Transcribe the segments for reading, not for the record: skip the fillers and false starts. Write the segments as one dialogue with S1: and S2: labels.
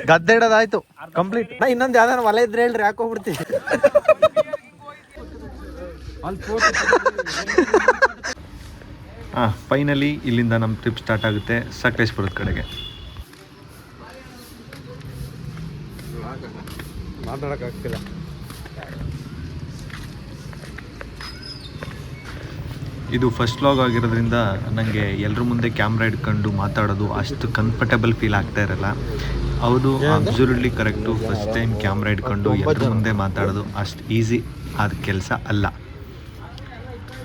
S1: ಗದ್ದೆ ಇಡೋದಾಯ್ತು ಕಂಪ್ಲೀಟ್. ಇನ್ನೊಂದು ಯಾವ್ದಾರ ಹೊಲ ಇದ್ರೆ ಹೇಳ್ರಿ ಹಾಕೋಗ್ಬಿಡ್ತೀವಿ. ಫೈನಲಿ ಇಲ್ಲಿಂದ ನಮ್ಮ ಟ್ರಿಪ್ ಸ್ಟಾರ್ಟ್ ಆಗುತ್ತೆ ಸಕಲೇಶ್ಪುರದ ಕಡೆಗೆ. ಮಾತಾಡೋಕ್ಕಾಗ್ತಿಲ್ಲ. ಇದು ಫಸ್ಟ್ ವ್ಲಾಗ್ ಆಗಿರೋದ್ರಿಂದ ನನಗೆ ಎಲ್ಲರ ಮುಂದೆ ಕ್ಯಾಮ್ರಾ ಇಟ್ಕೊಂಡು ಮಾತಾಡೋದು ಅಷ್ಟು ಕಂಫರ್ಟಬಲ್ ಫೀಲ್ ಆಗ್ತಾ ಇರಲ್ಲ. ಹೌದು, absolutely correct. First time camera ಇಟ್ಕೊಂಡು ಎಲ್ಲರ ಮುಂದೆ ಮಾತಾಡೋದು ಅಷ್ಟು ಈಸಿ ಆದ ಕೆಲಸ ಅಲ್ಲ.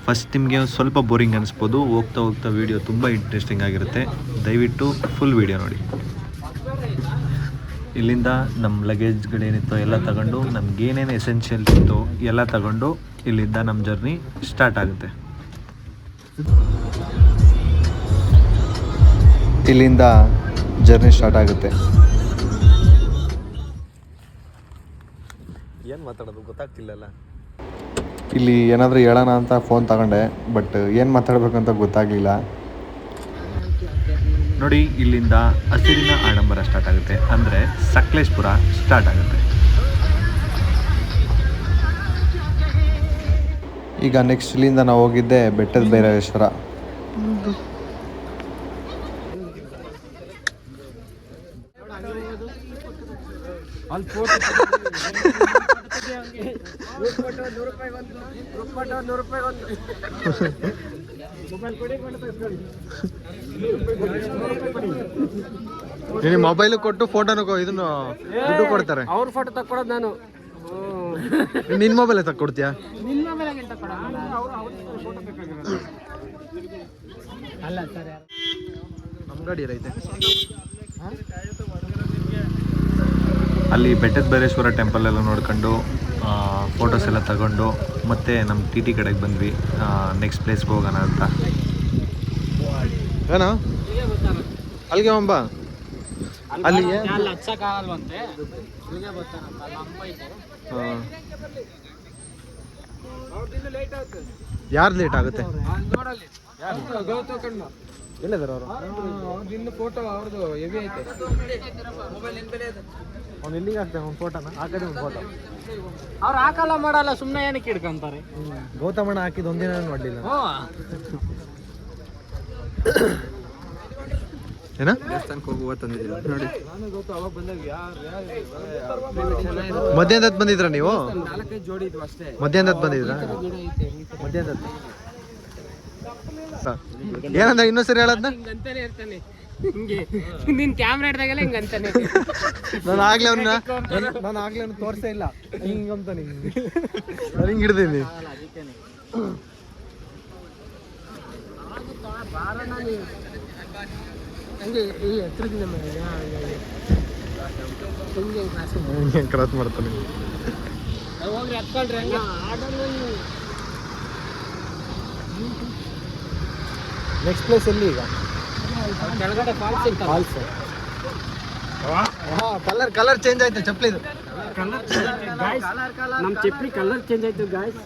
S1: ಫಸ್ಟ್ ನಿಮಗೆ ಸ್ವಲ್ಪ ಬೋರಿಂಗ್ ಅನಿಸ್ಬೋದು. ಹೋಗ್ತಾ ಹೋಗ್ತಾ ವೀಡಿಯೋ ತುಂಬ ಇಂಟ್ರೆಸ್ಟಿಂಗ್ ಆಗಿರುತ್ತೆ. ದಯವಿಟ್ಟು ಫುಲ್ ವೀಡಿಯೋ ನೋಡಿ. ಇಲ್ಲಿಂದ ನಮ್ಮ ಲಗೇಜ್ಗಳೇನಿತ್ತೋ ಎಲ್ಲ ತಗೊಂಡು, ನಮಗೇನೇನು ಎಸೆನ್ಷಿಯಲ್ಸ್ ಇತ್ತು ಎಲ್ಲ ತಗೊಂಡು ಇಲ್ಲಿಂದ ನಮ್ಮ ಜರ್ನಿ ಸ್ಟಾರ್ಟ್ ಆಗುತ್ತೆ. ಇಲ್ಲಿಂದ ಜರ್ನಿ ಸ್ಟಾರ್ಟ್ ಆಗುತ್ತೆ. ಏನು ಮಾತಾಡೋದು ಗೊತ್ತಾಗ್ತಿಲ್ಲಲ್ಲ. ಇಲ್ಲಿ ಏನಾದರೂ ಹೇಳೋಣ ಅಂತ ಫೋನ್ ತಗೊಂಡೆ, ಬಟ್ ಏನು ಮಾತಾಡ್ಬೇಕಂತ ಗೊತ್ತಾಗಲಿಲ್ಲ. ನೋಡಿ, ಇಲ್ಲಿಂದ ಹಸಿರಿನ ಆಡಂಬರ ಸ್ಟಾರ್ಟ್ ಆಗುತ್ತೆ, ಅಂದರೆ ಸಕಲೇಶ್ಪುರ ಸ್ಟಾರ್ಟ್ ಆಗುತ್ತೆ. ಈಗ ನೆಕ್ಸ್ಟ್ ಇಲ್ಲಿಂದ ನಾವು ಹೋಗಿದ್ದೆ ಬೆಟ್ಟದ ಭೈರವೇಶ್ವರ. ಮೊಬೈಲ್ ಕೊಟ್ಟು ಫೋಟೋನು ಇದನ್ನು ದುಡ್ಡು ಕೊಡ್ತಾರೆ.
S2: ಅವ್ರ ಫೋಟೋ ತಕ್ಕೊಡೋದು ನಾನು.
S1: ನಿನ್ನ ಮೊಬೈಲ್ ತಕ್ಕೊಡ್ತೀಯಾ?
S2: ಅಲ್ಲ ಸರ್,
S1: ನಮ್ಮ ಗಾಡಿ ಐತೆ. ಅಲ್ಲಿ ಬೆಟ್ಟದ ಭೈರೇಶ್ವರ ಟೆಂಪಲ್ ಎಲ್ಲ ನೋಡ್ಕೊಂಡು ಫೋಟೋಸ್ ಎಲ್ಲ ತಗೊಂಡು ಮತ್ತೆ ನಮ್ಮ ಟಿ ಕಡೆಗೆ ಬಂದ್ವಿ. ನೆಕ್ಸ್ಟ್ ಪ್ಲೇಸ್ಗೆ ಹೋಗೋಣ ಅಂತ. ಏನೋ ಅಲ್ಲಿಗೆ ಹೋಗಂಬ. ಅಲ್ಲಿ ಯಾರು ಲೇಟ್ ಆಗುತ್ತೆ? ಎಲ್ಲಿದ್ದಾರೆ ಅವರು?
S2: ಫೋಟೋ ಅವ್ರದ್ದು ಹೆವಿ ಐತೆ.
S1: ಅವ್ನು ಎಲ್ಲಿಗೆ ಹಾಕ್ತಾನೆ ಒಂದು ಫೋಟೋನ? ಹಾಕದೆ ಒಂದು ಫೋಟೋ
S2: ಅವ್ರು ಹಾಕಲ್ಲ ಮಾಡಲ್ಲ, ಸುಮ್ಮನೆ ಏನಕ್ಕೆ ಇಡ್ಕೊಂತಾರೆ.
S1: ಗೌತಮಣ್ಣ ಹಾಕಿದ್ದು ಒಂದಿನ ನೋಡಲಿಲ್ಲ. ಏನ ದೇವಸ್ಥಾನಕ್ಕೆ ಹೋಗುವ ತಂದಿದ್ದೀರ ನೋಡಿ. ಮಧ್ಯಾಹ್ನದ ಬಂದಿದ್ರ ನೀವು?
S2: 4-5 ಜೋಡಿ ಇದ್ವು ಅಷ್ಟೇ.
S1: ಮಧ್ಯಾಹ್ನದ ಬಂದಿದ್ರಾ? ಮಧ್ಯಾಹ್ನದ ಏನಂದ ಇನ್ನೊಂದು ಸರಿ ಹೇಳದ್ನ?
S2: ಹಿಂಗಂತಾನೆ ಇರ್ತಾನೆ ಹಿಂಗೆ. ನಿನ್ ಕ್ಯಾಮ್ರಾ ಹಿಡ್ದಾಗೆಲ್ಲ ಹಿಂಗಂತಾನೆ.
S1: ನಾನು ಆಗ್ಲೇ ಅವ್ನು ತೋರ್ಸೇ ಇಲ್ಲ. ಹಿಂಗಂತಾನೆ ನಾನು ಹಿಂಗೆ ಹಿಡ್ದೀನಿ. ಕ್ರಾಸ್ ಮಾಡ್ತಾನೆ. ನೆಕ್ಸ್ಟ್ ಪ್ಲೇಸ್ ಎಲ್ಲಿ ಈಗ?
S2: ಕೆಳಗಡೆ ಫಾಲ್ಸ್.
S1: ಕಲರ್ ಚೇಂಜ್ ಆಯ್ತು ಚಪ್ಪಲಿದು.
S2: ನಮ್ಮ ಚಪ್ಪಲಿ ಕಲರ್ ಚೇಂಜ್ ಆಯ್ತು ಗಾಯ್ಸ್.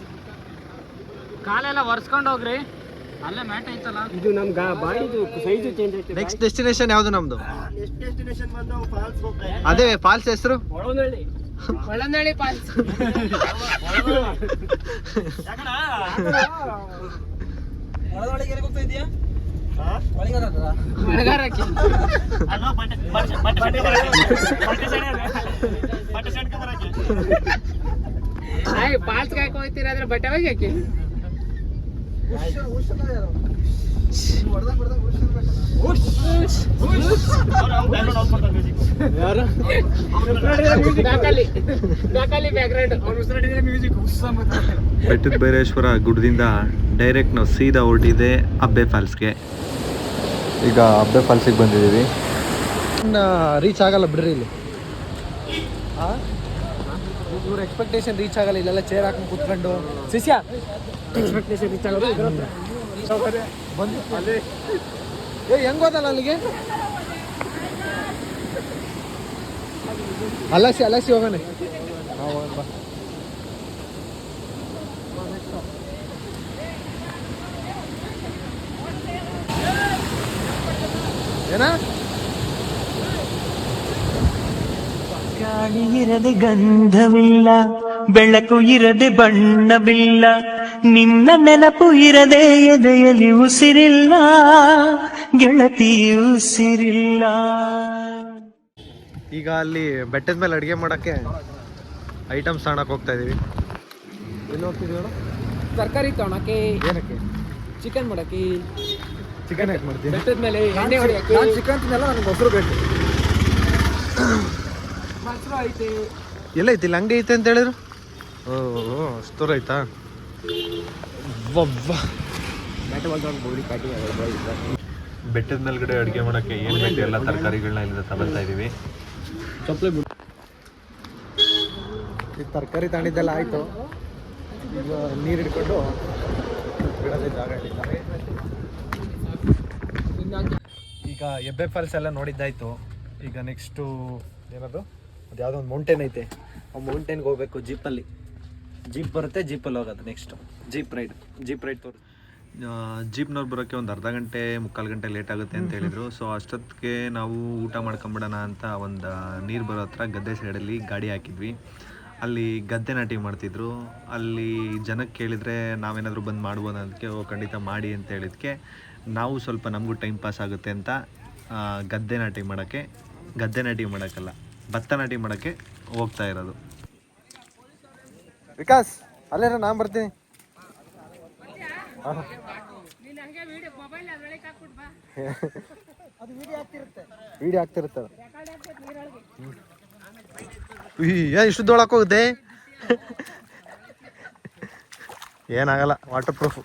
S2: ಕಾಲೆಲ್ಲ ಒರೆಸ್ಕೊಂಡು ಹೋಗ್ರಿ. ಅಲ್ಲೇ ಮ್ಯಾಟ್ ಐತಲ್ಲ, ಇದು ನಮ್ಮ ಬಾಡಿದು ಸೈಜು ಚೇಂಜ್ ಆಯ್ತು.
S1: ನೆಕ್ಸ್ಟ್ ಡೆಸ್ಟಿನೇಷನ್ ಯಾವುದು ನಮ್ದು?
S2: ನೆಕ್ಸ್ಟ್ ಡೆಸ್ಟಿನೇಷನ್ ಬಂದು ಫಾಲ್ಸ್ ಹೋಗ್ತಾ.
S1: ಅದೇ ಫಾಲ್ಸ್ ಹೆಸರು
S2: ಒಳನಳ್ಳಿ ಫಾಲ್ಸ್. ಒಳಗೆ ಹೋಗ್ತಾ ಇದೆಯಾ? ಫಾಲ್ಸ್ ಹಾಕಿ ಹೋಗ್ತೀರಾದ್ರೆ ಬಟ್ಟೆ ಹೋಗಿ ಹಾಕಿ.
S1: ಬೆಟ್ಟದ ಭೈರೇಶ್ವರ ಗುಡ್ಡದಿಂದ ಡೈರೆಕ್ಟ್ ನಾವು ಸೀದಾ ಹೊರಟಿದೆ ಅಬ್ಬೆ ಫಾಲ್ಸ್ಗೆ. ಈಗ ಅಬ್ಬೆ ಫಾಲ್ಸಿಗೆ ಬಂದಿದ್ದೀವಿ. ರೀಚ್ ಆಗಲ್ಲ ಬಿಡ್ರಿ ಇಲ್ಲಿ. ಇವ್ರ ಎಕ್ಸ್ಪೆಕ್ಟೇಷನ್ ರೀಚ್ ಆಗಲ್ಲ. ಇಲ್ಲೆಲ್ಲ ಚೇರ್ ಹಾಕೊಂಡು ಕುತ್ಕೊಂಡು ಶಿಷ್ಯ
S2: ಎಕ್ಸ್ಪೆಕ್ಟೇಷನ್ ರೀಚ್ ಆಗೋದು
S1: ಬಂದು ಹೆಂಗ್ ಹೋದಲ್ಲ ಅಲ್ಲಿಗೆ? ಅಲಸಿ ಹೋಗೋಣ. ಏನ
S3: ಗಾಳಿ ಇರದೆ ಗಂಧವಿಲ್ಲ, ಬೆಳಕು ಇರದೆ ಬಣ್ಣವಿಲ್ಲ, ನಿನ್ನ ನೆನಪು ಇರದೆ ಎದೆಯಲ್ಲಿ ಉಸಿರಿಲ್ಲ, ಗೆಳತಿ ಉಸಿರಿಲ್ಲ.
S1: ಈಗ ಅಲ್ಲಿ ಬೆಟ್ಟದ ಮೇಲೆ ಅಡುಗೆ ಮಾಡೋಕ್ಕೆ ಐಟಮ್ಸ್ ತಗೊಳಕ್ಕೆ ಹೋಗ್ತಾ ಇದೀವಿ. ಎಲ್ಲಿ ಹೋಗ್ತಿದ್ದೀವಿ ಹೇಳು?
S2: ತರಕಾರಿ ತೊಗೊಳಕ್ಕೆ,
S1: ಏನಕ್ಕೆ?
S2: ಚಿಕನ್ ಮಾಡಕ್ಕೆ.
S1: ಚಿಕನ್ ಯಾಕೆ ಮಾಡ್ತೀನಿ?
S2: ಬೆಟ್ಟದ ಮೇಲೆ ಎಣ್ಣೆ ಹೊಡಿಯಕ್ಕೆ.
S1: ನಾನು ಚಿಕನ್ ತಿನ್ನಲ್ಲ, ನನಗೆ ಮೊಸರು ಬೇಕು.
S2: ಮೊಸರು ಐತೆ.
S1: ಎಲ್ಲೈತಿ? ಇಲ್ಲಿ ಅಂಗಡಿ ಐತೆ ಅಂತ ಹೇಳಿದ್ರು. ಓಹ್ ಅಷ್ಟು ದೂರ ಆಯ್ತಾ? ಬೆಟ್ಟದ ಮೇಲ್ಗಡೆ ಅಡುಗೆ ಮಾಡೋಕ್ಕೆ ಏನು ಬೇಕು ಎಲ್ಲ ತರಕಾರಿಗಳನ್ನ ಇಲ್ಲಿಂದ ತಗೊಳ್ತಾ ಇದ್ದೀವಿ. ಈ ತರಕಾರಿ ತಗೊಂಡಿದ್ದೆಲ್ಲ ಆಯಿತು. ಈಗ ನೀರು ಹಿಡ್ಕೊಂಡು ಬಿಡೋದೇ ಜಾಗ ಹಿಡಿತಾರೆ. ಈಗ ಎಬ್ಬೆ ಫಾಲ್ಸ್ ಎಲ್ಲ ನೋಡಿದ್ದಾಯ್ತು. ಈಗ ನೆಕ್ಸ್ಟು ಏನದು, ಅದು ಯಾವುದೋ ಒಂದು ಮೌಂಟೇನ್ ಐತೆ, ಆ ಮೌಂಟೇನ್ಗೆ ಹೋಗ್ಬೇಕು. ಜೀಪಲ್ಲಿ ಜೀಪ್ ಬರುತ್ತೆ, ಜೀಪಲ್ಲಿ ಹೋಗೋದು. ನೆಕ್ಸ್ಟು ಜೀಪ್ ರೈಡ್ ತೋರಿಸಿ. ಜೀಪ್ನವ್ರು ಬರೋಕ್ಕೆ ಒಂದು ಅರ್ಧ ಗಂಟೆ ಮುಕ್ಕಾಲು ಗಂಟೆ ಲೇಟ್ ಆಗುತ್ತೆ ಅಂತ ಹೇಳಿದರು. ಸೊ ಅಷ್ಟೊತ್ತಿಗೆ ನಾವು ಊಟ ಮಾಡ್ಕೊಂಬಿಡೋಣ ಅಂತ ಒಂದು ನೀರು ಬರೋ ಹತ್ರ ಗದ್ದೆ ಸೈಡಲ್ಲಿ ಗಾಡಿ ಹಾಕಿದ್ವಿ. ಅಲ್ಲಿ ಗದ್ದೆ ನಾಟಿ ಮಾಡ್ತಿದ್ರು. ಅಲ್ಲಿ ಜನಕ್ಕೆ ಕೇಳಿದರೆ ನಾವೇನಾದರೂ ಬಂದು ಮಾಡ್ಬೋದು ಅದಕ್ಕೆ. ಖಂಡಿತ ಮಾಡಿ ಅಂತ ಹೇಳಿದ್ಕೆ ನಾವು ಸ್ವಲ್ಪ ನಮಗೂ ಟೈಮ್ ಪಾಸ್ ಆಗುತ್ತೆ ಅಂತ ಗದ್ದೆ ನಾಟಿ ಮಾಡೋಕ್ಕಲ್ಲ, ಭತ್ತ ನಾಟಿ ಮಾಡೋಕ್ಕೆ ಹೋಗ್ತಾ ಇರೋದು. ವಿಕಾಸ್ ಅಲ್ಲೇನ ನಾನು ಬರ್ತೀನಿ. ವಿಡಿಯೋ ಆಗ್ತಿರುತ್ತೆ. ಇಷ್ಟು ದೊಳಕ್ಕೆ ಹೋಗುತ್ತೆ. ಏನಾಗಲ್ಲ, ವಾಟರ್ ಪ್ರೂಫ್.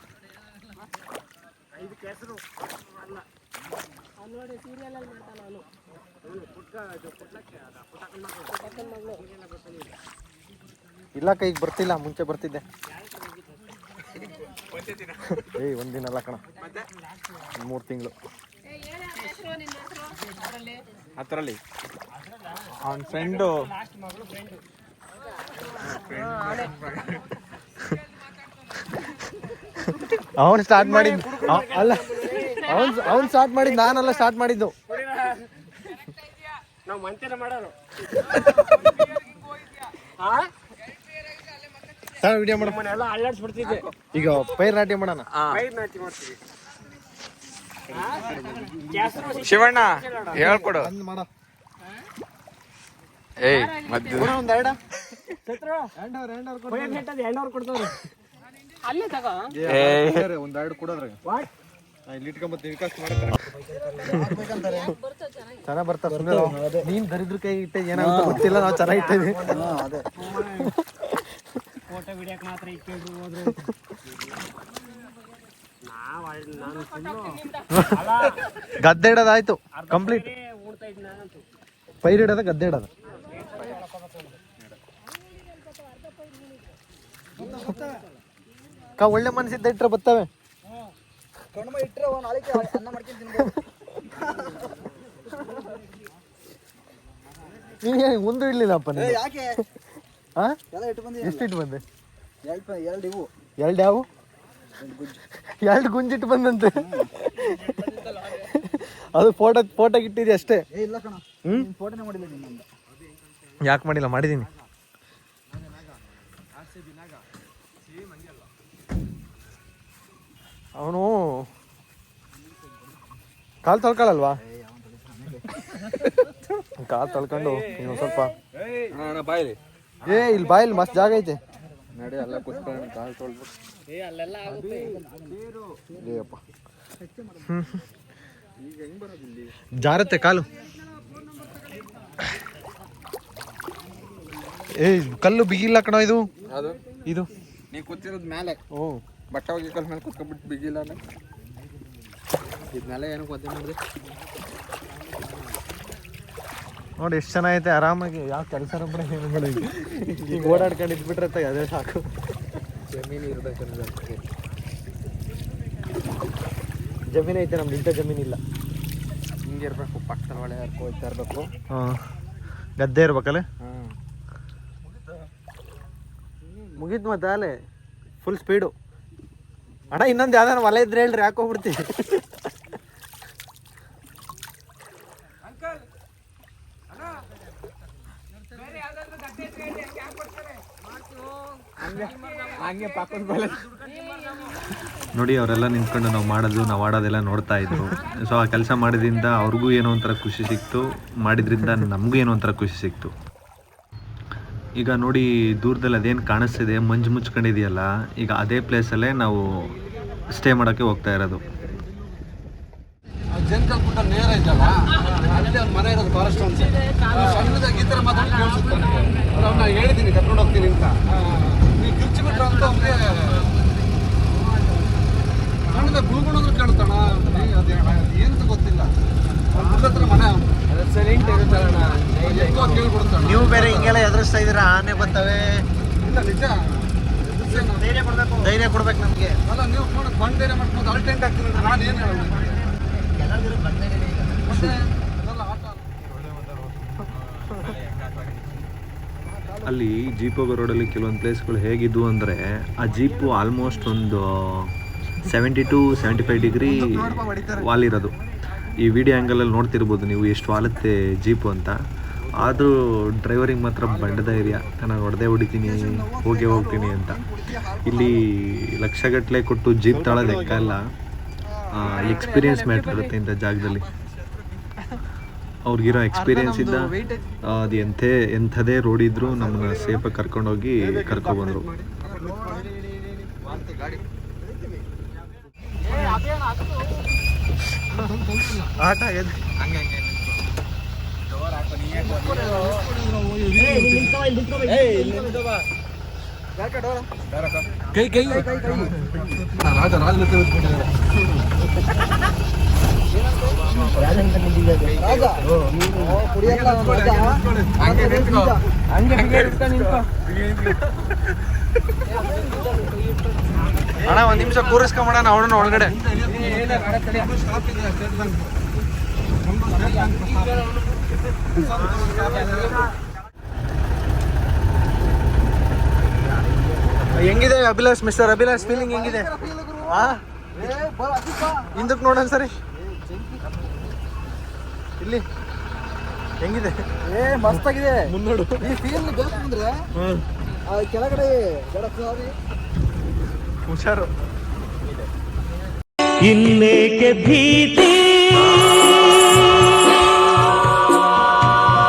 S1: ಇಲ್ಲ ಕೈಗೆ ಬರ್ತಿಲ್ಲ, ಮುಂಚೆ ಬರ್ತಿದ್ದೆ. ಒಂದಿನ ಅಲ್ಲ ಕಣ, 3 ತಿಂಗಳು. ಅದರಲ್ಲಿ ಅವನ ಫ್ರೆಂಡು ಅವನು ಸ್ಟಾರ್ಟ್ ಮಾಡಿದ್ದು. ಅಲ್ಲ, ಅವನು ಸ್ಟಾರ್ಟ್ ಮಾಡಿದ್ದು, ನಾನೆಲ್ಲ ಸ್ಟಾರ್ಟ್ ಮಾಡಿದ್ದು.
S2: ನಾವು ಮಂತೇನ ಮಾಡೋರು.
S1: ವಿಡಿಯೋ ಮಾಡೋಣ,
S2: ಅಲ್ಲಾಡ್ಸ್ಬಿಡ್ತಿದ್ದೆ.
S1: ಈಗ ಪೈರ್ ನಾಟಿ ಮಾಡೋಣ.
S2: ಮಾಡ್ತೀವಿ.
S4: ಶಿವಣ್ಣ ಹೇಳ್ಕೊಡು.
S1: ಮಾಡ
S2: ಒಂದ್ ಕೊಡ್ತಾವ್ರೆ. ಅಲ್ಲೇ ತಗೋ.
S1: ಒಂದೆರಡು ಕೊಡೋದ್ರಾಗ ಇಲ್ಲಿ ಇಟ್ಕೊಂಬತ್ತೀನಿ. ವಿಕಾಸ್ ಚೆನ್ನಾಗಿ ಬರ್ತಾರೆ. ನೀನ್ ದರಿದ್ರ ಕೈ ಇಟ್ಟೆ ಏನಾಗುತ್ತೆ ಗೊತ್ತಿಲ್ಲ, ನಾವು ಚೆನ್ನಾಗಿ ಇಟ್ಟೇವಿ.
S2: ಫೋಟೋ ವಿಡಿಯೋಕ್ ಮಾತ್ರ ಇಟ್ಕೊಂಡ್ರು ಹೋದ್ರು.
S1: ಗದ್ದೆ ಇಡೋದಾಯ್ತು ಕಂಪ್ಲೀಟ್. ಪೈರ್ ಇಡೋದ, ಗದ್ದೆ ಇಡೋದ. ಒಳ್ಳೆ ಮನಸ್ಸಿದ್ದ ಇಟ್ರೆ ಬರ್ತವೆ. ನೀನು ಮುಂದೆ ಇಡ್ಲಿಲ್ಲಪ್ಪ. ಎಷ್ಟು ಇಟ್ಟು ಬಂದೆ? 2 ಯಾವ 2 ಗುಂಜಿಟ್ಟು ಬಂದಂತೆ. ಅದು ಫೋಟೋಗೆ ಇಟ್ಟಿದೆ ಅಷ್ಟೇ. ಯಾಕೆ ಮಾಡಿಲ್ಲ? ಮಾಡಿದ್ದೀನಿ. ಅವನು ಕಾಲು ತೊಳ್ಕೊಳ್ಳಲ್ವಾ? ಕಾಲು ತೊಳ್ಕೊಂಡು ನೀವು ಸ್ವಲ್ಪ ಇಲ್ಲಿ ಬಾಯಲ್ಲಿ ಮಸ್ತ್ ಜಾಗ ಐತೆ. ನಡಿ ಅಲ್ಲ ಕೂತ್ಕೊಂಡು ಕಾಲು ತೊಳ್ಬೇಕು. ಜಾರತ್ತೆ ಕಾಲು. ಕಲ್ಲು ಬಿಗಿಲ್ಲ ಕಣೋ ಇದು. ಇದು
S4: ನೀ ಕೂತಿರೋದ್ ಮೇಲೆ. ಬಟ್ಟೆ ಹೋಗಿ ಕಲ್ ಮೇಲೆ ಕೂತ್ಕೊಂಡ್ಬಿಟ್ಟು ಬಿಗಿಲ್ಲ. ಇದನ್ನೆಲ್ಲ ಏನಕ್ಕೆ ಒದ್ದೆ ಮಾಡಿದೆ
S1: ನೋಡಿ, ಎಷ್ಟು ಚೆನ್ನಾಗೈತೆ. ಆರಾಮಾಗಿ ಯಾವ ಕೆಲಸ ಈಗ ಓಡಾಡ್ಕೊಂಡು ಇದ್ಬಿಟ್ರೆ ಅದೇ ಸಾಕು.
S4: ಜಮೀನು ಇರ್ಬೇಕಂದ್ರೆ
S1: ಜಮೀನು ಐತೆ, ನಮ್ದು ಇಂಥ ಜಮೀನಿಲ್ಲ.
S4: ಹಿಂಗೆ ಇರಬೇಕು, ಪಕ್ಕದ ಒಳ್ಳೆ ಹೋಗ್ತಾ ಇರಬೇಕು.
S1: ಗದ್ದೆ ಇರ್ಬೇಕಲ್ಲ. ಮುಗೀತು ಮತ್ತೆ ಅಲ್ಲೇ ಫುಲ್ ಸ್ಪೀಡು. ಅಣ್ಣ ಇನ್ನೊಂದು ಯಾವ್ದಾರು ಹೊಲ ಇದ್ರೆ ಹೇಳ್ರಿ, ಹಾಕೋಗ್ಬಿಡ್ತೀವಿ.
S4: ಹಂಗೆ ಪಕ್ಕದ ಬಲ
S1: ನೋಡಿ ಅವರೆಲ್ಲ ನಿಂತ್ಕೊಂಡು ನಾವು ಆಡೋದೆಲ್ಲ ನೋಡ್ತಾ ಇದ್ರು. ಸೊ ಆ ಕೆಲಸ ಮಾಡಿದ್ರಿಂದ ಅವ್ರಿಗೂ ಏನೋ ಒಂಥರ ಖುಷಿ ಸಿಕ್ತು, ಮಾಡಿದ್ರಿಂದ ನಮಗೂ ಏನೋ ಒಂಥರ ಖುಷಿ ಸಿಕ್ತು. ಈಗ ನೋಡಿ ದೂರದಲ್ಲಿ ಅದೇನು ಕಾಣಿಸ್ತಿದೆ ಮಂಜು ಮುಚ್ಕೊಂಡಿದೆಯಲ್ಲ, ಈಗ ಅದೇ ಪ್ಲೇಸಲ್ಲೇ ನಾವು ಸ್ಟೇ ಮಾಡೋಕ್ಕೆ ಹೋಗ್ತಾ ಇರೋದು.
S4: ಜಂಕಲ್ ಪುಟ್ಟ ನೇರ ಇದ್ದಲ್ಲ ಅಲ್ಲಿ ಅವ್ರ ಮನೆ ಇರೋದು ಫಾರೆಸ್ಟ್ ಅಂತ ಸಣ್ಣದಾಗಿ ಈ ಥರ ಮಾತಾಡಿ ಕೇಳಿಸುತ್ತಾನೆ. ಅವ್ನ ಹೇಳಿದ್ದೀನಿ ಕರ್ಕೊಂಡು ಹೋಗ್ತೀನಿ ಅಂತ. ನೀವು ಕಿರ್ಚಿಬಿಟ್ರು ಅಂತ ಅವ್ನಿಗೆ ಸಣ್ಣದಾಗಿ ಗುಳ್ಗುಣದ್ರು ಕೇಳ್ತಾಣ. ಏನಂತ ಗೊತ್ತಿಲ್ಲ. ಅವ್ನ ಹತ್ರ ಮನೆ ಸೈಲೆಂಟ್ ಇರುತ್ತಲ್ಲ, ఎక్కువ ಕೇಳ್ಬಿಡ್ತಾಣ.
S5: ನೀವು ಬೇರೆ ಹಿಂಗೆಲ್ಲ ಎದುರಿಸ್ತಾ ಇದ್ದೀರಾ, ಆನೆ ಬರ್ತವೆ.
S4: ಇಲ್ಲ ನಿಜ
S5: ಧೈರ್ಯ ಕೊಡ್ಬೇಕು ನಮಗೆ.
S4: ಅಲ್ಲ ನೀವು ಬಂದು ಧೈರ್ಯ ಮಾಡ್ಕೊಂಡು ಅಲ್ಲಿ ಟೆಂಟ್ ಹಾಕ್ತೀನಿ ನಾನು ಏನು ಹೇಳೋದು. ಮತ್ತೆ ಅದೆಲ್ಲ ಆಟ
S1: ಅಲ್ಲಿ ಜೀಪ್ ಹೋಗೋ ರೋಡಲ್ಲಿ ಕೆಲವೊಂದು ಪ್ಲೇಸ್ಗಳು ಹೇಗಿದ್ವು ಅಂದರೆ, ಆ ಜೀಪು ಆಲ್ಮೋಸ್ಟ್ ಒಂದು 70 to 75 ಡಿಗ್ರಿ ವಾಲಿರೋದು. ಈ ವಿಡಿಯೋ ಆ್ಯಂಗಲಲ್ಲಿ ನೋಡ್ತಿರ್ಬೋದು ನೀವು ಎಷ್ಟು ವಾಲುತ್ತೆ ಜೀಪು ಅಂತ. ಆದರೂ ಡ್ರೈವರಿಗೆ ಮಾತ್ರ ಬಂಡ ಧೈರ್ಯ, ನಾನು ಹೊಡಿತೀನಿ ಹೋಗ್ತೀನಿ ಅಂತ. ಇಲ್ಲಿ ಲಕ್ಷಗಟ್ಟಲೆ ಕೊಟ್ಟು ಜೀಪ್ ತಾಳೋದು ಲೆಕ್ಕ ಅಲ್ಲ, ಎಕ್ಸ್ಪೀರಿಯನ್ಸ್ ಮ್ಯಾಟ್ರ್ ಇರುತ್ತೆ ಇಂಥ ಜಾಗದಲ್ಲಿ. ಅವ್ರಿಗಿರೋ ಎಕ್ಸ್ಪೀರಿಯನ್ಸ್ ಇದ್ದ ಅದು ಎಂಥದೇ ರೋಡ್ ಇದ್ದರೂ ನಮ್ಮನ್ನ ಸೇಫಾಗಿ ಕರ್ಕೊಂಡೋಗಿ ಕರ್ಕೊಬಂದರು.
S5: ಆಟ ಅಣ್ಣ ಒಂದ್ ನಿಮಿಷ ಕೂರಿಸ್ಕೊಂಬೋಣ ಅವಳನ್ನ ಒಳಗಡೆ. ಹೆಂಗಿದೆ ಅಭಿಲಾಷ್, ಮಿಸ್ಟರ್ ಅಭಿಲಾಷ್ ಫೀಲಿಂಗ್ ಹೆಂಗಿದೆ? ಹಿಂದಕ್ಕೆ ನೋಡೋಣ ಸರಿ, ಇಲ್ಲಿ ಹೆಂಗಿದೆ?
S4: ಮಸ್ತಾಗಿದೆ
S5: ಮುನ್ನೋಡು.
S4: ಈ ಫೀಲ್ ಬೇಕು ಅಂದ್ರೆ ಕೆಳಗಡೆ
S5: ಹುಷಾರು.
S3: ಇನ್ನೇಕೆ ಭೀತಿ,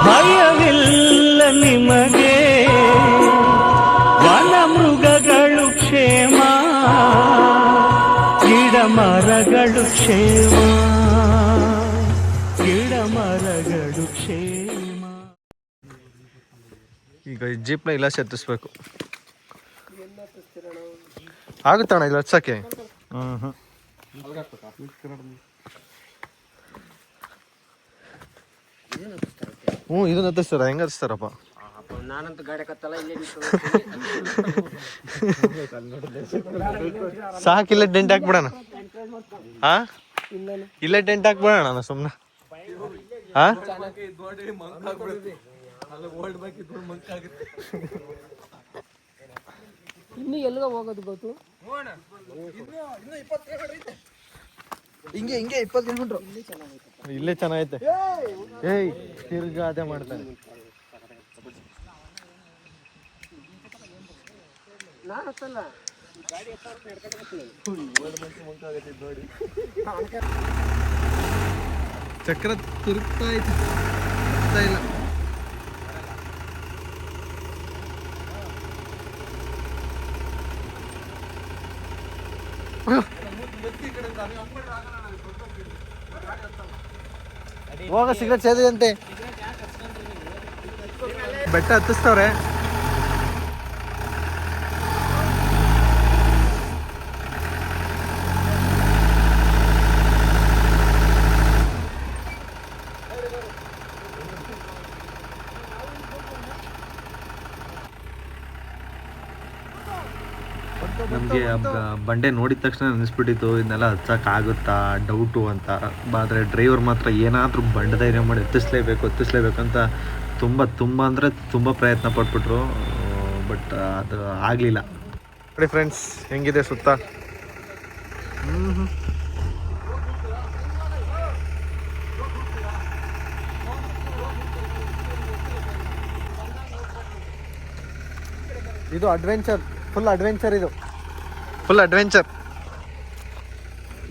S3: ಭಯವಿಲ್ಲ ನಿಮಗೆ, ವನ ಮೃಗಗಳು ಕ್ಷೇಮ, ಗಿಡ ಮರಗಳು ಕ್ಷೇಮ, ಗಿಡ ಮರಗಳು ಕ್ಷೇಮ.
S5: ಈಗ ಈ ಜೀಪ್ನ ಇಲ್ಲ ಎತ್ತಿಸ್ಬೇಕು. ಆಗುತ್ತಣ್ಣ ಇಲ್ಲ ಹಚ್ಚಕ್ಕೆ? ಇದನ್ನ ಹತ್ತಿಸ್ತಾರ? ಹೆಂಗ ಹತ್ತಿಸ್ತಾರಪ್ಪ?
S2: ನಾನಂತೂ ಗಾಡಿ ಕತ್ತಲ್ಲ, ಇಲ್ಲೇ
S5: ಸಾಕಿಲ್ಲ ಟೆಂಟ್ ಹಾಕ್ಬಿಡೋಣ. ಇಲ್ಲೇ ಟೆಂಟ್ ಹಾಕ್ಬಿಡೋಣ ನಾನು ಸುಮ್ಮನೆ.
S2: ಇನ್ನು ಎಲ್ಗ ಹೋಗೋದು ಗೊತ್ತು?
S4: ಹಿಂಗೆ 20 ಕಿಲೋಮೀಟರ್
S5: ಇಲ್ಲೇ ಚೆನ್ನಾಗೈತೆ. ಏಯ್ ತಿರ್ಗಾ ಅದೇ ಮಾಡ್ತಾನೆ.
S4: ಚಕ್ರ ತಿರುಗ್ತಾ ಇಲ್ಲ.
S5: ಹೋಗ ಸಿಗರೇಟ್ ಸೇದಿದಂತೆ. ಬೆಟ್ಟ ಹತ್ತಿಸ್ತವ್ರೆ.
S1: ನಮಗೆ ಬಂಡೆ ನೋಡಿದ ತಕ್ಷಣ ಅನಿಸ್ಬಿಟ್ಟಿತ್ತು ಇದನ್ನೆಲ್ಲ ಹಚ್ಚಕ್ಕಾಗುತ್ತಾ ಡೌಟು ಅಂತ. ಆದರೆ ಡ್ರೈವರ್ ಮಾತ್ರ ಏನಾದರೂ ಬಂಡ ಧೈರ್ಯ ಮಾಡಿ ಹತ್ತಿಸ್ಲೇಬೇಕು ಅಂತ ತುಂಬ ಅಂದರೆ ತುಂಬ ಪ್ರಯತ್ನ ಪಟ್ಬಿಟ್ರು. ಬಟ್ ಅದು ಆಗಲಿಲ್ಲ.
S5: ನೋಡಿ ಫ್ರೆಂಡ್ಸ್ ಹೆಂಗಿದೆ ಸುತ್ತ. ಇದು ಅಡ್ವೆಂಚರ್ ಫುಲ್ ಅಡ್ವೆಂಚರ್ ಇದು, ಫುಲ್ ಅಡ್ವೆಂಚರ್.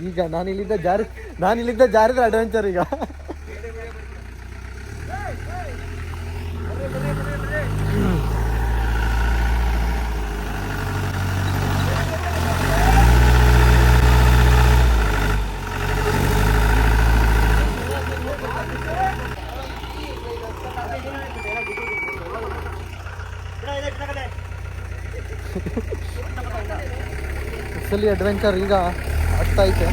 S5: ಈಗ ನಾನು ಇಲ್ಲಿದ್ದ ಜಾರಿದ್ರೆ ಅಡ್ವೆಂಚರ್ ಈಗ. ಆಕ್ಚುಲಿ ಅಡ್ವೆಂಚರ್ ಈಗ ಆಗ್ತಾ ಐತೆ.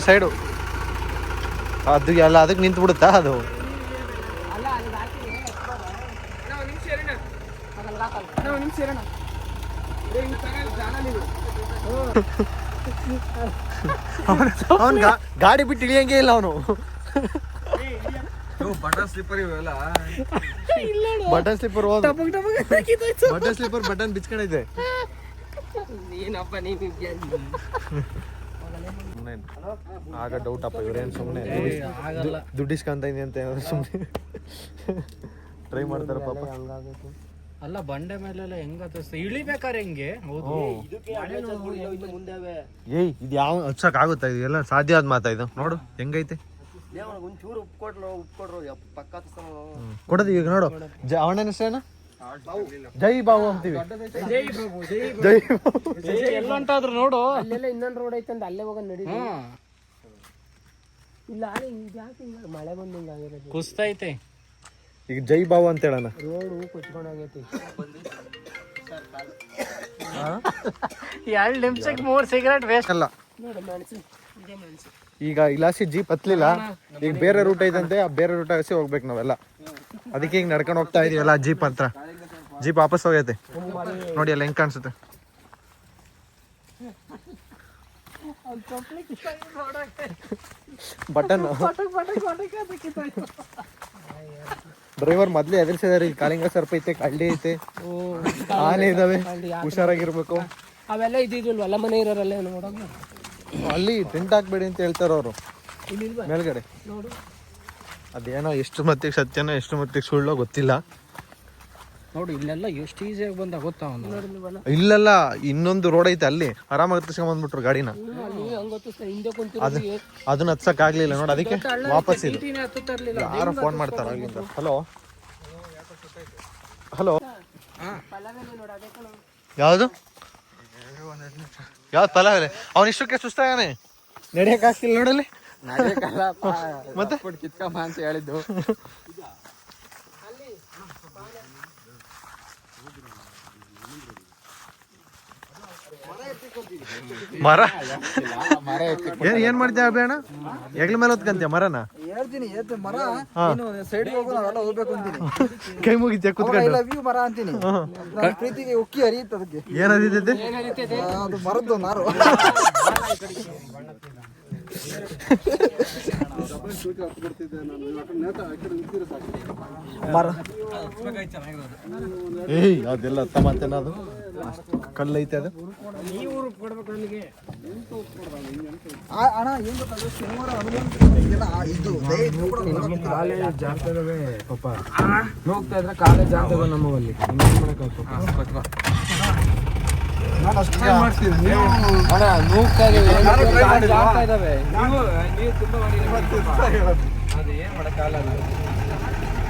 S5: ಸೈಡು ಅದು ಎಲ್ಲ ಅದಕ್ಕೆ ನಿಂತು ಬಿಡುತ್ತಾ ಅದು. ಅವನ್ ಗಾಡಿ ಬಿಟ್ಟು ಇಳಿಯಂಗೆ ಇಲ್ಲ ಅವನು.
S4: ಬಟನ್ ಸ್ಲಿಪ್ಪರ್ ಇವೆಲ್ಲ
S5: ಬಟನ್ ಸ್ಲಿಪ್ಪರ್ ಬಟನ್ ಬಿಚ್ಕೊಂಡೈತೆ. ಆಗ ಡೌಟ್ ಅಪ್ಪ ಇವ್ರೇನು ಸುಮ್ಮನೆ ದುಡ್ಡಿಸ್ಕೊಂತ ಇದೆ ಅಂತ ಸುಮ್ಮನೆ ಟ್ರೈ ಮಾಡ್ತಾರ ಪಾಪ.
S2: ಅಲ್ಲ ಬಂಡೆ ಮೇಲೆಲ್ಲ ಹೆಂಗ ಇಳಿಬೇಕಾರೆ ಹೆಂಗೆ?
S5: ಏಯ್ ಇದು ಯಾವ ಹಚ್ಚಕ್ ಆಗುತ್ತಾ? ಇದು ಎಲ್ಲ ಸಾಧ್ಯ ಆದ ಮಾತಾ ಇದು. ನೋಡು ಹೆಂಗೈತೆ ಕೊಡೋದು ಈಗ. ನೋಡು ಅವನ ಹೆಸರೇನ ಜೈ ಬಾಬು ಅಂತೀವಿ. ಜೈ
S2: ಎಲ್ಲಂಟಾದ್ರು ನೋಡು, ಅಲ್ಲೆಲ್ಲ ಇನ್ನೊಂದು ರೋಡ್ ಐತೆ ಅಂತ ಅಲ್ಲೇ ಹೋಗ ನಡಿ. ಇಲ್ಲ ಮಳೆ ಬಂದು ಹಿಂಗಾಗಿರೋದು ಕುಸ್ತೈತೆ.
S5: ಈಗ ಜೈ ಬಾಬು ಅಂತ ಹೇಳೋಣ.
S2: ರೋಡು ಕುಚ್ಕೊಂಡಾಗೈತಿ. 2 ನಿಮಿಷಕ್ಕೆ 3 ಸಿಗರೇಟ್ ವೇಸ್ಟ್
S5: ಅಲ್ಲ.
S2: ನೋಡು ಮೆಣಸು, ಇದೇ ಮೆಣಸು.
S5: ಈಗ ಇಲಾಸಿ ಜೀಪ್ ಹತ್ಲಿಲ್ಲ, ಈಗ ಬೇರೆ ರೂಟ್ ಐತಂತೆ. ಆ ಬೇರೆ ರೂಟ್ ಹಸಿ ಹೋಗ್ಬೇಕು ನಾವೆಲ್ಲ. ಅದಕ್ಕೆ ಈಗ ನಡ್ಕೊಂಡು ಹೋಗ್ತಾ ಇದೀವಲ್ಲ ಜೀಪ್ ಹತ್ರ. ಜೀಪ್ ವಾಪಸ್ ಹೋಗೈತೆ ನೋಡಿ, ಅಲ್ಲಿ ಹೆಂಗ್ ಕಾಣಿಸುತ್ತೆ. ಬಟನ್ ಡ್ರೈವರ್ ಮೊದ್ಲೇ ಎದುರಿಸಿದಾರೆ. ಕಾಳಿಂಗ ಸರ್ಪ ಐತೆ, ಕಳ್ಳಿ ಐತೆ, ಆನೆ ಇದಾವೆ, ಹುಷಾರಾಗಿರ್ಬೇಕು.
S2: ಅವೆಲ್ಲ ಇದ್ದಿದ್ವಲ್ಲ ಮನೆ ಇರೋರಲ್ಲೇ ನೋಡೋದು.
S5: ಅಲ್ಲಿ ಟೆಂಟ್ ಹಾಕ್ಬೇಡಿ ಅಂತ ಹೇಳ್ತಾರ ಅವರು ಮೇಲ್ಗಡೆ.
S2: ನೋಡು
S5: ಅದೇನೋ ಎಷ್ಟು ಮಟ್ಟಿಗೆ ಸತ್ಯನೋ ಎಷ್ಟು ಮಟ್ಟಿಗೆ ಸುಳ್ಳೋ ಗೊತ್ತಿಲ್ಲ.
S2: ನೋಡು ಇಲ್ಲೆಲ್ಲ ಎಷ್ಟು ಈಸಿಯಾಗಿ ಬಂದ ಗೊತ್ತಾ?
S5: ಇಲ್ಲೆಲ್ಲ ಇನ್ನೊಂದು ರೋಡ್ ಐತೆ, ಅಲ್ಲಿ ಆರಾಮಾಗಿ ಹತ್ತಿಸ್ಕೊಂಡ್ ಬಂದ್ಬಿಟ್ರು ಗಾಡಿನ. ಅದನ್ನ ಹತ್ಸಕ್ ಆಗ್ಲಿಲ್ಲ ನೋಡಿ, ಅದಕ್ಕೆ ವಾಪಸ್ ಇದು. ಯಾರೋ ಫೋನ್ ಮಾಡ್ತಾರ ಅಲ್ಲಿಂದ. ಹಲೋ ಹಲೋ, ಯಾವ್ದು ಯಾವ್ದು ಪಲಾವ್? ಅವನ ಇಷ್ಟಕ್ಕೆ ಸುಸ್ತಾಗಾನೆ, ನಡೆಯಕ್ ಆಗ್ತಿಲ್ಲ ನೋಡಲ್ಲಿ. ಮತ್ತೆ
S2: ಕಿತ್ಕಮ್ಮ ಅಂತ ಹೇಳಿದ್ದು.
S5: ಮರ ಏನ್ ಮಾಡ್ತೀಯ ಬೇಡ? ಹೆಗ್ಲ ಮೇಲೆ ಹೊತ್ಕಂತೀಯ ಮರನ?
S4: ಹೇಳ್ತೀನಿ ಮರ ಸೈಡ್ ಹೋಗ್ಬೇಕು ಅಂತೀನಿ.
S5: ಕೈ ಮುಗಿತೀಯ ಕುತ್ಕೊಂಡು?
S4: ಮರ ಅಂತೀನಿ. ಪ್ರೀತಿಗೆ ಉಕ್ಕಿ ಹರಿಯುತ್ತೆ. ಅದಕ್ಕೆ
S5: ಏನ್ ಹರಿತೈತೆ?
S4: ಅದು ಮರದ್ದು ನಾರು.
S5: ಮರ ಏಯ್ ಅದೆಲ್ಲ ತಮಾತೇನ? ಅದು ಕಲ್ಲೈತೆ ಅದು.
S4: ಅಣ್ಣ ಏನ್ ಗೊತ್ತಾಗ ಶನಿವಾರ ಇದು ಕಾಲೇಜ್ ಜಾಗ್ತದವೆ ಪಾಪ ಹೋಗ್ತಾ ಇದ್ರೆ ಕಾಲೇಜ್ ಜಾಗ್ತದ ನಮ್ಮಲ್ಲಿ. ನಾನು ಅಷ್ಟೇ ಮಾಡ್ತೀನಿ.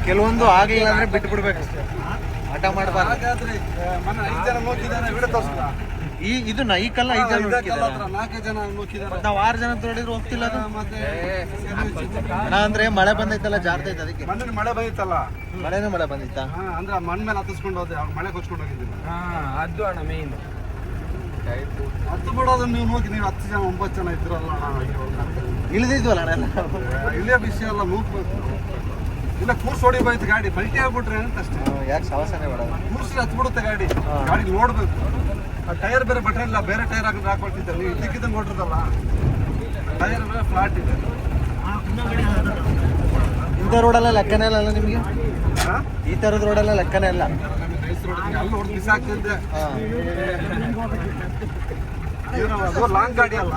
S5: ಕೆಲವೊಂದು ಆಗ್ಲಿಲ್ಲ ಅಂದ್ರೆ ಬಿಟ್ಟು ಬಿಡ್ಬೇಕು, ಹಠ ಮಾಡಬಾರ್ದು. ಇದನ್ನ ಈ ಕಲ್ಲ 5 ಜನ
S4: 4 ಜನ ನುಗ್ಗಿದ್ದಾರೆ.
S5: ನಾವ್ 6 ಜನ ತೊಡಿದ್ರು ಹೋಗ್ತಿಲ್ಲ ಅದು. ಅಂದ್ರೆ ಮಳೆ ಬಂದೈತಲ್ಲ, ಜಾರ್ತೈತೆ ಅದಕ್ಕೆ.
S4: ಮಳೆ ಬಂದಿತ್ತಲ್ಲ,
S5: ಮಳೆ ಬಂದಿತ್ತ
S4: ಅಂದ್ರೆ ಮಣ್ಣ ಮೇಲೆ ಹತ್ತಿಸ್ಕೊಂಡು ಹೋದೆ, ಮಳೆ ಕೊಚ್ಕೊಂಡು ಹೋಗಿದ್ದೀನಿ.
S2: ಅದು ಅಣ್ಣ ಮೇನ್
S4: ಹತ್ತು ಬಿಡೋದು. ನೀವು ಹೋಗಿ ನೀವು 10 ಜನ 9 ಜನ ಇದ್ರಲ್ಲ,
S5: ಇಳಿದಿದ್ವಲ್ಲ
S4: ಇಲ್ಲೇ ವಿಷಯ ಅಲ್ಲ. ನೂಕ್ಬೇಕು ಇಲ್ಲ, ಕೂರ್ಸ್ ಹೊಡಿಬೋಯ್ತು ಗಾಡಿ, ಪಲ್ಟಿ ಆಗ್ಬಿಟ್ರೆ ಅಂತ ಅಷ್ಟೇ.
S5: ಯಾಕೆ ಸಾಹಸನೇ ಬೇಡ,
S4: ಕೂರ್ಸಿ ಹತ್ತು ಬಿಡುತ್ತೆ ಗಾಡಿ. ಗಾಡಿಗೆ ನೋಡ್ಬೇಕು. ಆ ಟೈರ್ ಬೇರೆ ಬಟ್ರೆ ಇಲ್ಲ, ಬೇರೆ ಟೈರ್ ಹಾಕೊಳ್ತಿದ್ದೆ. ನೀವು ಇದ್ದಕ್ಕಿದ್ದಂಗೆ ನೋಡಿರದಲ್ಲ, ಟೈರ್ ಬೇರೆ ಫ್ಲಾಟ್ ಇದೆ.
S5: ಇಂಥ ರೋಡಲ್ಲ ಲೆಕ್ಕನೇ ಇಲ್ಲ ನಿಮಗೆ. ಈ ತರದ ರೋಡೆಲ್ಲ ಲೆಕ್ಕನೇ ಇಲ್ಲ.
S4: ಅಲ್ಲಿ ಹೊಡೆದು ಬಿಸಾಕ್ತಿದ್ದೆ. ಲಾಂಗ್ ಗಾಡಿ ಅಲ್ಲ